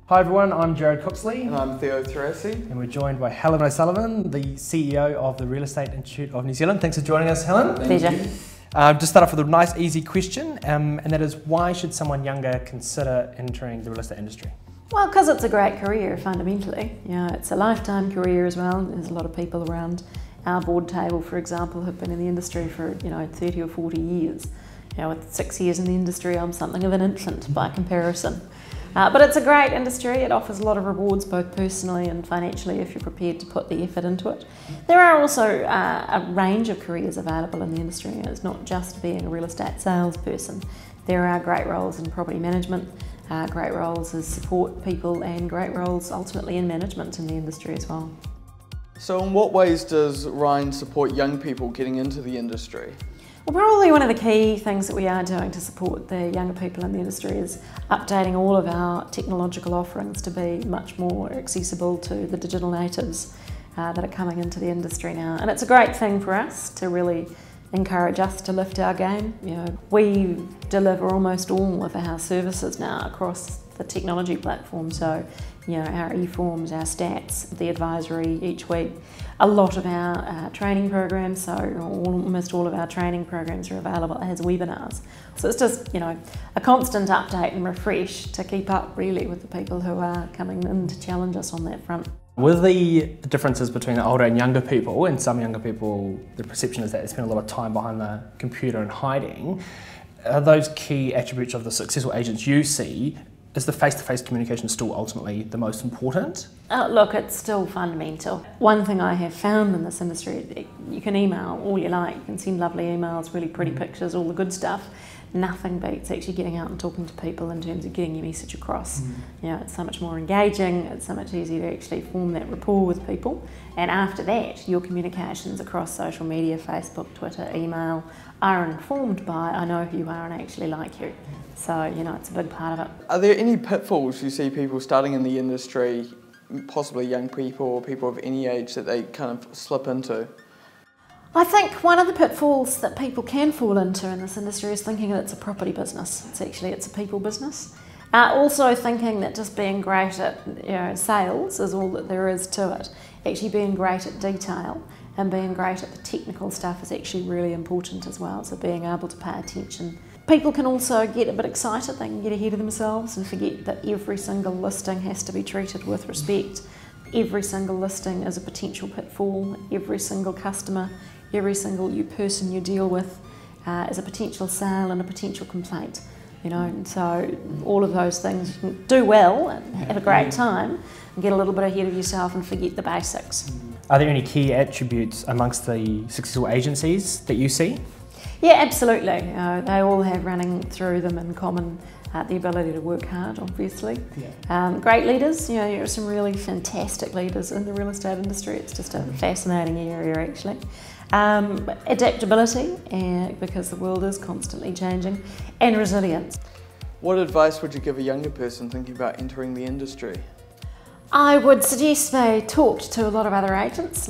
Hi everyone, I'm Jared Cooksley. And I'm Theo Thrassi. And we're joined by Helen O'Sullivan, the CEO of the Real Estate Institute of New Zealand. Thanks for joining us, Helen. Pleasure. Just start off with a nice easy question, and that is, why should someone younger consider entering the real estate industry? Well, because it's a great career, fundamentally. You know, it's a lifetime career as well. There's a lot of people around our board table, for example, who've been in the industry for 30 or 40 years. You know, with 6 years in the industry, I'm something of an infant by comparison. But it's a great industry. It offers a lot of rewards, both personally and financially, if you're prepared to put the effort into it. There are also a range of careers available in the industry. It's not just being a real estate salesperson. There are great roles in property management, great roles as support people, and great roles ultimately in management in the industry as well. So in what ways does Ryan support young people getting into the industry? Well, probably one of the key things that we are doing to support the younger people in the industry is updating all of our technological offerings to be much more accessible to the digital natives that are coming into the industry now. And it's a great thing for us to really encourage us to lift our game. You know, we deliver almost all of our services now across the technology platform. So, you know, our e-forms, our stats, the advisory each week. A lot of our training programs, so almost all of our training programs are available as webinars. So it's just, you know, a constant update and refresh to keep up really with the people who are coming in to challenge us on that front. With the differences between the older and younger people, and some younger people, the perception is that they spend a lot of time behind the computer and hiding, are those key attributes of the successful agents you see? Is the face-to-face communication still ultimately the most important? Look, it's still fundamental. One thing I have found in this industry, you can email all you like, you can send lovely emails, really pretty pictures, all the good stuff. Nothing beats actually getting out and talking to people in terms of getting your message across. You know, it's so much more engaging, it's so much easier to actually form that rapport with people. And after that, your communications across social media, Facebook, Twitter, email, are informed by, I know who you are and I actually like you. So, you know, it's a big part of it. Are there any pitfalls you see people starting in the industry, possibly young people or people of any age, that they kind of slip into? I think one of the pitfalls that people can fall into in this industry is thinking that it's a property business. It's a people business. Also thinking that just being great at sales is all that there is to it. Actually being great at detail and being great at the technical stuff is actually really important as well. So being able to pay attention. People can also get a bit excited, they can get ahead of themselves and forget that every single listing has to be treated with respect. Every single listing is a potential pitfall. Every single customer, every single person you deal with is a potential sale and a potential complaint. You know, and so all of those things you can do well and have a great time and get a little bit ahead of yourself and forget the basics. Are there any key attributes amongst the successful agencies that you see? Yeah, absolutely. They all have running through them in common the ability to work hard, obviously. Great leaders, you know, there are some really fantastic leaders in the real estate industry. It's just a fascinating area, actually. Adaptability, because the world is constantly changing, and resilience. What advice would you give a younger person thinking about entering the industry? I would suggest they talked to a lot of agents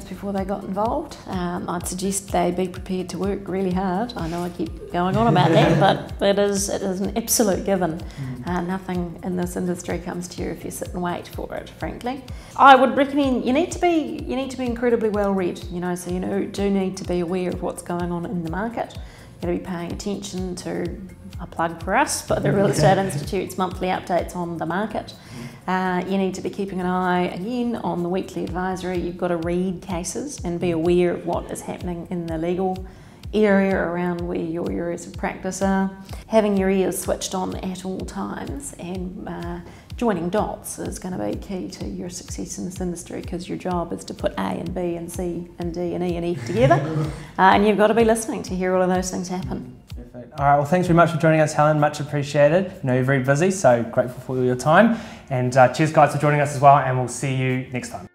before they got involved. I'd suggest they be prepared to work really hard. I know I keep going on about that, but it is an absolute given. Nothing in this industry comes to you if you sit and wait for it, frankly. I would recommend you need to be incredibly well read. You know, so you do need to be aware of what's going on in the market. You've got to be paying attention to a plug for us, but the Real Estate Institute's monthly updates on the market. You need to be keeping an eye, again, on the weekly advisory. You've got to read cases and be aware of what is happening in the legal area around where your areas of practice are. Having your ears switched on at all times and joining dots is going to be key to your success in this industry, because your job is to put A and B and C and D and E and F together, and you've got to be listening to hear all of those things happen. Perfect. All right, well, thanks very much for joining us, Helen. Much appreciated. I know you're very busy, so grateful for your time. And cheers, guys, for joining us as well, and we'll see you next time.